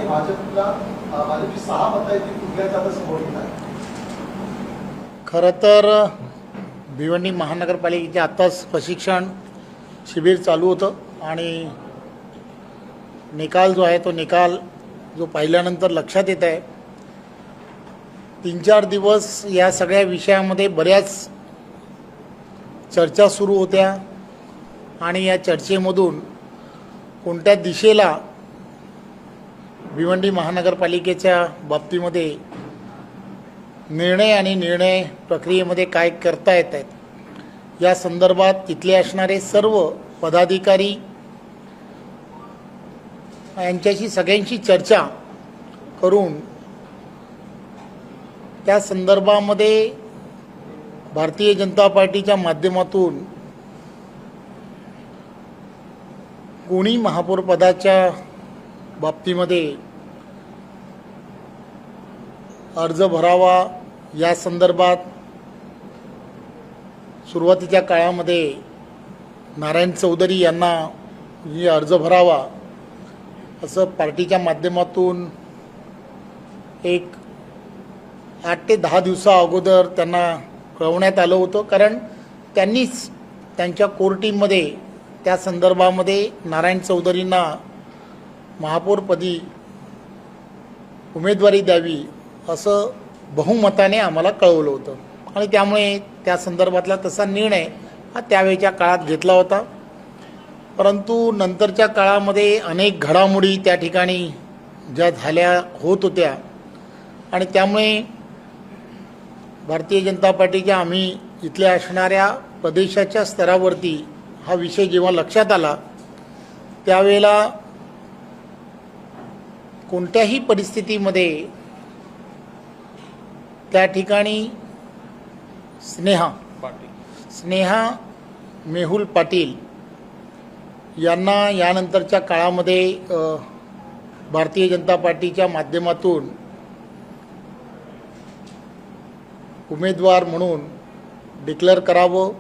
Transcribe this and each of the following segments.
की भाजपची 6 मतं आहेत ती कुठल्याच आता समोर येत आहे? खरं तर भिवंडी महानगरपालिकेचे आत्ताच प्रशिक्षण शिबिर चालू होतं आणि निकाल जो आहे तो निकाल जो पाहिल्यानंतर लक्षात येत आहे 3-4 दिवस या सगळ्या विषयामध्ये बऱ्याच चर्चा सुरू होत्या आणि या चर्चेमधून कोणत्या दिशेला भिवंडी महानगरपालिकेच्या बाबतीमध्ये निर्णय प्रक्रियेमध्ये काय करता येत आहेत या संदर्भात तिथले असणारे सर्व पदाधिकारी यांच्याशी सगळ्यांशी चर्चा करून त्या संदर्भामध्ये भारतीय जनता पार्टीच्या माध्यमातून कोणी महापौर पदाच्या बाबतीमध्ये अर्ज भरावा या संदर्भात सुरुवातीच्या काळामध्ये नारायण चौधरी यांना अर्ज भरावा असं पार्टीच्या माध्यमातून एक 8 ते 10 दिवसा अगोदर त्यांना कळवण्यात आलं होतं, कारण त्यांनीच त्यांच्या कोर टीममध्ये त्या संदर्भामध्ये नारायण चौधरींना महापौरपदी उमेदवारी द्यावी असं बहुमताने आम्हाला कळवलं होतं आणि त्यामुळे त्या संदर्भातला तसा निर्णय हा त्यावेळच्या काळात घेतला होता. परंतु नंतरच्या काळामध्ये अनेक घडामोडी त्या ठिकाणी ज्या झाल्या होत होत्या आणि त्यामुळे भारतीय जनता पार्टीच्या आम्ही इथल्या असणाऱ्या प्रदेशाच्या स्तरावरती हा विषय जेव्हा लक्षात आला त्यावेळेला कोणत्याही परिस्थितीमध्ये त्या ठिकाणी स्नेहा मेहुल पाटील यांना यानंतरच्या काळामध्ये भारतीय जनता पार्टीच्या माध्यमातून उमेदवार म्हणून डिक्लेअर करावं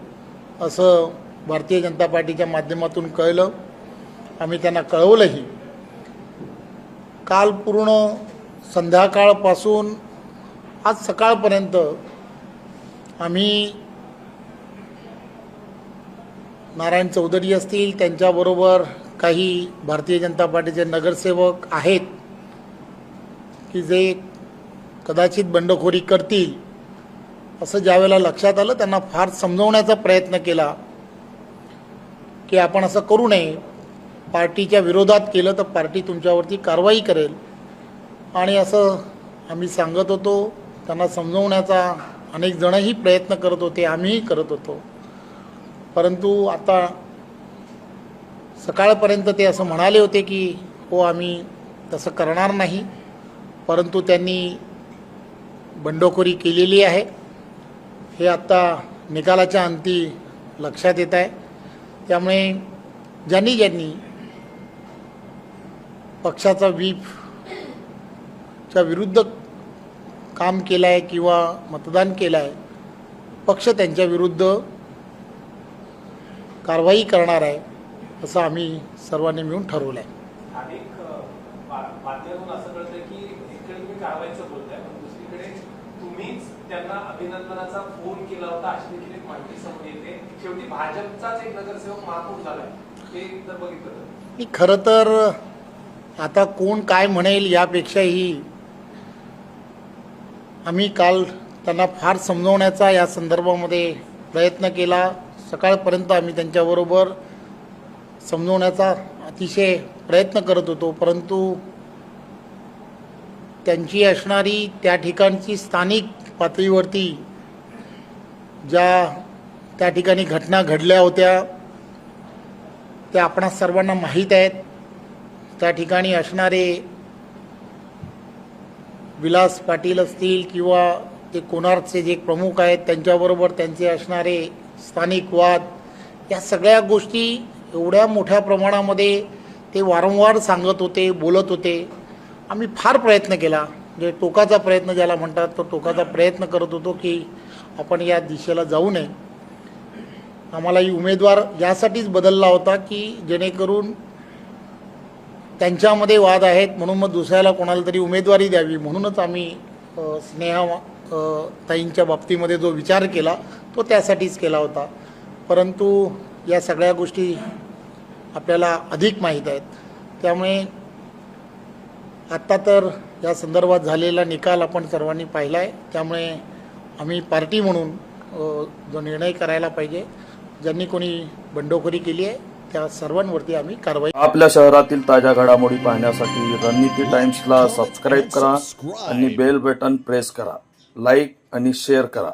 असं भारतीय जनता पार्टीच्या माध्यमातून कळलं. आम्ही त्यांना कळवलंही. काल पूर्ण संध्याकाळपासून आज सकाळपर्यंत आम्ही नारायण चौधरी असतील त्यांच्याबरोबर काही भारतीय जनता पार्टीचे नगरसेवक आहेत की जे कदाचित बंडखोरी करतील असं ज्यावेळेला लक्षात आलं त्यांना फार समजवण्याचा प्रयत्न केला की आपण असं करू नये, पार्टीच्या विरोधात केलं तर पार्टी तुमच्यावरती कारवाई करेल आणि असं आम्ही सांगत होतो. त्यांना समजवण्याचा अनेक जणही प्रयत्न करत होते, आम्हीही करत होतो. परंतु आता सकाळपर्यंत ते असं म्हणाले होते की हो आम्ही तसं करणार नाही, परंतु त्यांनी बंडखोरी केलेली आहे हे आता निकालाच्या अंती लक्षात येत आहे. त्यामुळे ज्यांनी पक्षाचा व्हीपच्या विरुद्ध काम केलं आहे किंवा मतदान केलं आहे पक्ष त्यांच्या विरुद्ध कारवाई करणार आहे असं आम्ही सर्वांनी मिळून ठरवलं आहे. असं कळतं की एकीकडे तुम्ही कारवाईचं बोलताय पण दुसरीकडे तुम्हीच त्यांना अभिनंदनाचा फोन केला होता अशी देखील एक माहिती समोर येते. शेवटी भाजपचाच एक नगरसेवक महापौर झालाय हे जर बघितलं खरं तर आता कोण काय म्हणेल यापेक्षाही आम्ही काल त्यांना फार समजवण्याचा या संदर्भामध्ये प्रयत्न केला. सकाळपर्यंत आम्ही त्यांच्याबरोबर समजवण्याचा अतिशय प्रयत्न करत होतो, परंतु त्यांची असणारी त्या ठिकाणची स्थानिक पातळीवरती ज्या त्या ठिकाणी घटना घडल्या होत्या त्या आपणा सर्वांना माहीत आहेत. त्या ठिकाणी असणारे विलास पाटील असतील किंवा ते कोणार्कचे जे प्रमुख आहेत त्यांच्याबरोबर त्यांचे असणारे स्थानिक वाद या सगळ्या गोष्टी एवढ्या मोठ्या प्रमाणामध्ये ते वारंवार सांगत होते, बोलत होते. आम्ही फार प्रयत्न केला, जे टोकाचा प्रयत्न ज्याला म्हणतात तो टोकाचा प्रयत्न करत होतो की आपण या दिशेला जाऊ नये. आम्हालाही उमेदवार यासाठीच बदलला होता की जेणेकरून त्यांच्यामध्ये वाद आहेत म्हणून मग दुसऱ्याला कोणाला तरी उमेदवारी द्यावी म्हणूनच आम्ही स्नेहा ताईंच्या बाबतीमध्ये जो विचार केला तो त्यासाठीच केला होता. परंतु या सगळ्या गोष्टी आपल्याला अधिक माहीत आहेत. त्यामुळे आत्ता तर या संदर्भात झालेला निकाल आपण सर्वांनी पाहिला आहे. त्यामुळे आम्ही पार्टी म्हणून जो निर्णय करायला पाहिजे, ज्यांनी कोणी बंडखोरी केली आहे त्या सर्वांवरती आम्ही कारवाई. आपल्या शहरातील ताज्या घडामोडी पाहण्यासाठी रणनीती टाइम्सला सबस्क्राईब करा आणि बेल बटन प्रेस करा. लाईक आणि शेअर करा.